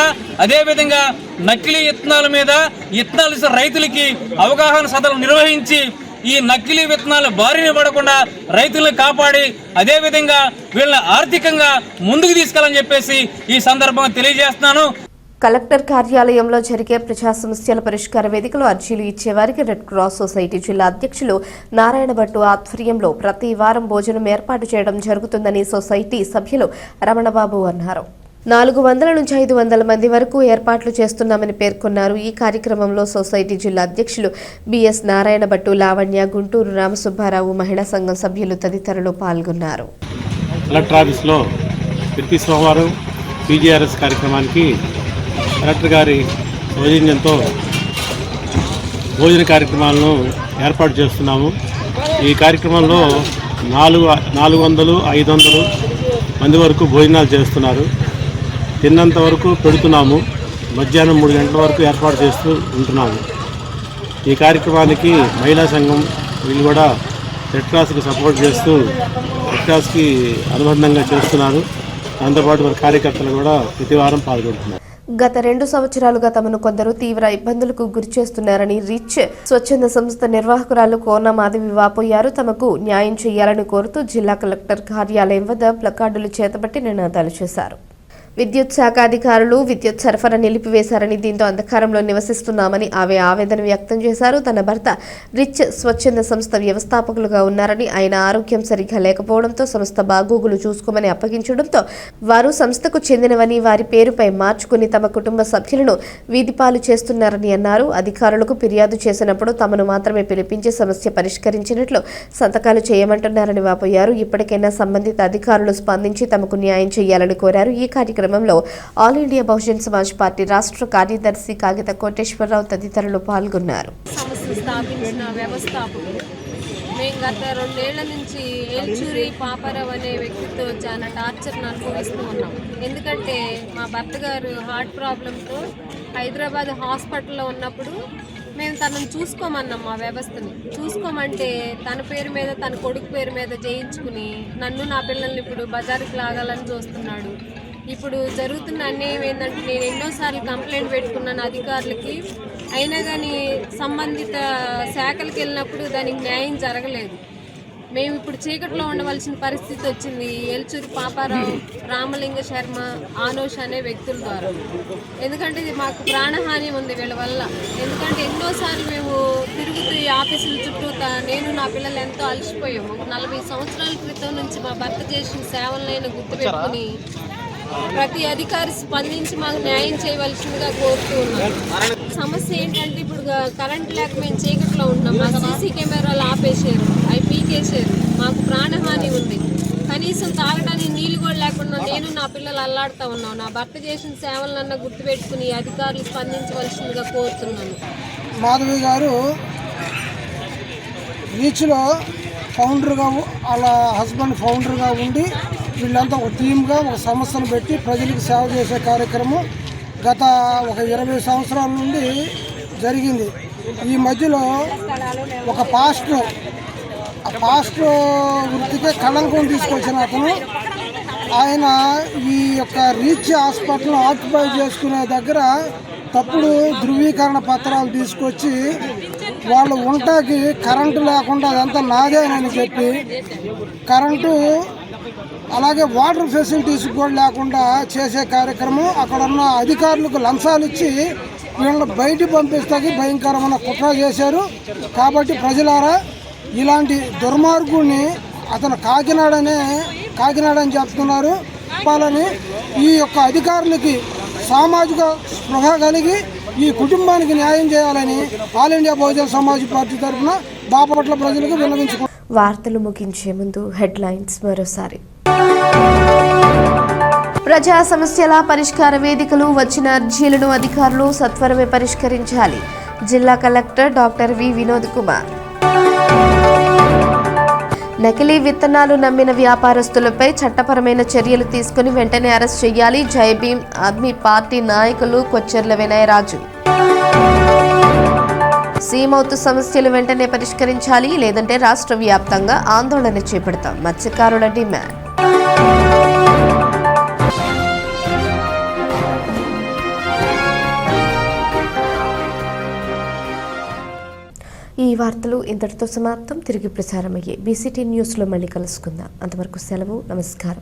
అదేవిధంగా నకిలీ విత్తనాల మీద విత్తనాలు ఇస్తున్న రైతులకి అవగాహన సభలు నిర్వహించి ఈ నకిలీ విత్తనాలు బారిన పడకుండా రైతులను కాపాడి అదేవిధంగా వీళ్ళని ఆర్థికంగా ముందుకు తీసుకెళ్ళని చెప్పేసి ఈ సందర్భంగా తెలియజేస్తున్నాను. కలెక్టర్ కార్యాలయంలో జరిగే ప్రజా సమస్యల పరిష్కార వేదికలో అర్జీలు ఇచ్చేవారికి రెడ్ క్రాస్ సొసైటీ జిల్లా అధ్యక్షులు నారాయణ భట్టు ఆధ్వర్యంలో ప్రతి వారం భోజనం ఏర్పాటు చేయడం జరుగుతుందని సొసైటీ సభ్యులు రమణబాబు అన్నారు. 400 నుంచి 500 మంది వరకు ఏర్పాట్లు చేస్తున్నామని పేర్కొన్నారు. ఈ కార్యక్రమంలో సొసైటీ జిల్లా అధ్యక్షులు బిఎస్ నారాయణ భట్టు, లావణ్య, గుంటూరు రామసుబ్బారావు, మహిళా సంఘం సభ్యులు తదితరులు పాల్గొన్నారు. కలెక్టర్ ఆఫీస్లో ప్రతి సోమవారం పీజీఆర్ఎస్ కార్యక్రమానికి కలెక్టర్ గారి సౌజన్యంతో భోజన కార్యక్రమాలను ఏర్పాటు చేస్తున్నాము. ఈ కార్యక్రమంలో 400, 500 మంది వరకు భోజనాలు చేస్తున్నారు. తిన్నంత వరకు పెడుతున్నాము. మధ్యాహ్నం 3 గంటల వరకు ఏర్పాటు చేస్తూ ఉంటున్నాము. ఈ కార్యక్రమానికి మహిళా సంఘం వీళ్ళు కూడా రెడ్ క్రాస్కి సపోర్ట్ చేస్తూ రెడ్ క్రాస్కి అనుబంధంగా చేస్తున్నారు. దాంతోపాటు వారి కార్యకర్తలు కూడా ప్రతి వారం పాల్గొంటున్నారు. గత 2 సంవత్సరాలుగా తమను కొందరు తీవ్ర ఇబ్బందులకు గురి చేస్తున్నారని రిచ్ స్వచ్ఛంద సంస్థ నిర్వాహకురాలు కోన మాధవి వాపోయారు. తమకు న్యాయం చేయాలని కోరుతూ జిల్లా కలెక్టర్ కార్యాలయం వద్ద ప్లకార్డులు చేతబట్టి నినాదాలు చేశారు. విద్యుత్ శాఖ అధికారులు విద్యుత్ సరఫరా నిలిపివేశారని, దీంతో అంధకారంలో నివసిస్తున్నామని ఆమె ఆవేదన వ్యక్తం చేశారు. తన భర్త రిచ్ స్వచ్ఛంద సంస్థ వ్యవస్థాపకులుగా ఉన్నారని, ఆయన ఆరోగ్యం సరిగ్గా లేకపోవడంతో సంస్థ బాగోగులు చూసుకోమని అప్పగించడంతో వారు సంస్థకు చెందినవని వారి పేరుపై మార్చుకుని తమ కుటుంబ సభ్యులను వీధిపాలు చేస్తున్నారని అన్నారు. అధికారులకు ఫిర్యాదు చేసినప్పుడు తమను మాత్రమే పిలిపించి సమస్య పరిష్కరించినట్లు సంతకాలు చేయమంటున్నారని వాపోయారు. ఇప్పటికైనా సంబంధిత అధికారులు స్పందించి తమకు న్యాయం చేయాలని కోరారు. ఈ కార్యక్రమంలో all India Bahujan Samaj party రాష్ట్ర కార్యదర్శి కాగిత కోటేశ్వరరావు తదితరులు పాల్గొన్నారు. స్థాపించిన వ్యవస్థాపకులు మేము గత 2 ఏళ్ల నుంచి ఏల్చూరి పాపారావు అనే వ్యక్తితో చాలా టార్చర్ను అనుభవిస్తూ ఉన్నాం. ఎందుకంటే మా భర్త గారు హార్ట్ ప్రాబ్లంతో హైదరాబాద్ హాస్పిటల్లో ఉన్నప్పుడు మేము తనను చూసుకోమన్నాం. మా వ్యవస్థని చూసుకోమంటే తన పేరు మీద తన కొడుకు పేరు మీద చేయించుకుని నన్ను నా పిల్లల్ని ఇప్పుడు బజారుకి లాగాలని చూస్తున్నాడు. ఇప్పుడు జరుగుతున్న అన్యాయం ఏంటంటే నేను ఎన్నోసార్లు కంప్లైంట్ పెట్టుకున్నాను అధికారులకి, అయినా కానీ సంబంధిత శాఖలకు వెళ్ళినప్పుడు దానికి న్యాయం జరగలేదు. మేము ఇప్పుడు చీకట్లో ఉండవలసిన పరిస్థితి వచ్చింది. ఏల్చూరి పాపారావు, రామలింగ శర్మ, ఆనోష్ అనే వ్యక్తుల ద్వారా. ఎందుకంటే ఇది మాకు ప్రాణహాని ఉంది వీళ్ళ వల్ల. ఎందుకంటే ఎన్నోసార్లు మేము తిరుగుతూ ఈ ఆఫీసుల చుట్టూ నేను నా పిల్లలు ఎంతో అలసిపోయాము. 40 సంవత్సరాల క్రితం నుంచి మా భర్త చేసిన సేవలను గుర్తుపెట్టుకుని ప్రతి అధికారి స్పందించి మాకు న్యాయం చేయవలసిందిగా కోరుతూ ఉన్నాం. సమస్య ఏంటంటే ఇప్పుడు కరెంట్ లేక మేము చీకట్లో ఉన్నాం. మాకు సీసీ కెమెరాలు ఆపేశారు, అవి పీకేశారు. మాకు ప్రాణహాని ఉంది. కనీసం తాగడానికి నీళ్లు కూడా లేకుండా నేను నా పిల్లలు అల్లాడుతూ ఉన్నాం. నా భర్త చేసిన సేవలన్నా గుర్తుపెట్టుకుని అధికారులు స్పందించవలసిందిగా కోరుతున్నాను. మాధవి గారు రీచ్లో ఫౌండర్గా, వాళ్ళ హస్బెండ్ ఫౌండర్గా ఉండి వీళ్ళంతా ఒక టీమ్గా ఒక సంస్థను పెట్టి ప్రజలకు సేవ చేసే కార్యక్రమం గత ఒక 20 సంవత్సరాల నుండి జరిగింది. ఈ మధ్యలో ఒక పాస్టర్ వృత్తికే కళంకం తీసుకొచ్చిన అతను ఆయన ఈ యొక్క రీచ్ హాస్పిటల్ ఆక్యుపై చేసుకునే దగ్గర తప్పుడు ధృవీకరణ పత్రాలు తీసుకొచ్చి వాళ్ళు ఉంటాకి కరెంటు లేకుండా అదంతా నాదేనని చెప్పి కరెంటు అలాగే వాటర్ ఫెసిలిటీస్ కూడా లేకుండా చేసే కార్యక్రమం అక్కడ ఉన్న అధికారులకు లంచాలు ఇచ్చి వీళ్ళని బయటికి పంపిస్తాకి భయంకరమైన కుట్ర చేశారు. కాబట్టి ప్రజలారా ఇలాంటి దుర్మార్గుడిని అతను కాకినాడ అని చెప్తున్నారు. చెప్పాలని ఈ యొక్క అధికారులకి సామాజిక స్పృహ కలిగి ఈ కుటుంబానికి న్యాయం చేయాలని all India Bahujan Samaj party తరఫున బాపట్ల ప్రజలకు విన్నవించుకుంటున్నారు. వార్తలు ముగించే ముందు హెడ్లైన్స్ మరోసారి. ప్రజా సమస్యల పరిష్కార వేదికలు వచ్చిన అర్జీలను అధికారులు సత్వరమే పరిష్కరించాలి. జిల్లా collector doctor V Vinod Kumar. నకిలీ విత్తనాలు నమ్మిన వ్యాపారస్తులపై చట్టపరమైన చర్యలు తీసుకుని వెంటనే అరెస్ట్ చేయాలి. జై భీమ్ ఆర్మీ పార్టీ నాయకులు కొచ్చెర్ల వినయరాజు. సీమౌతు సమస్యలు వెంటనే పరిష్కరించాలి, లేదంటే రాష్ట్ర వ్యాప్తంగా ఆందోళన చేపడతాం. మత్స్యకారుల డిమాండ్. ఈ వార్తలు ఇంతటితో సమాప్తం. తిరిగి ప్రసారమయ్యే BCT న్యూస్లో మళ్ళీ కలుసుకుందాం. అంతవరకు సెలవు. నమస్కారం.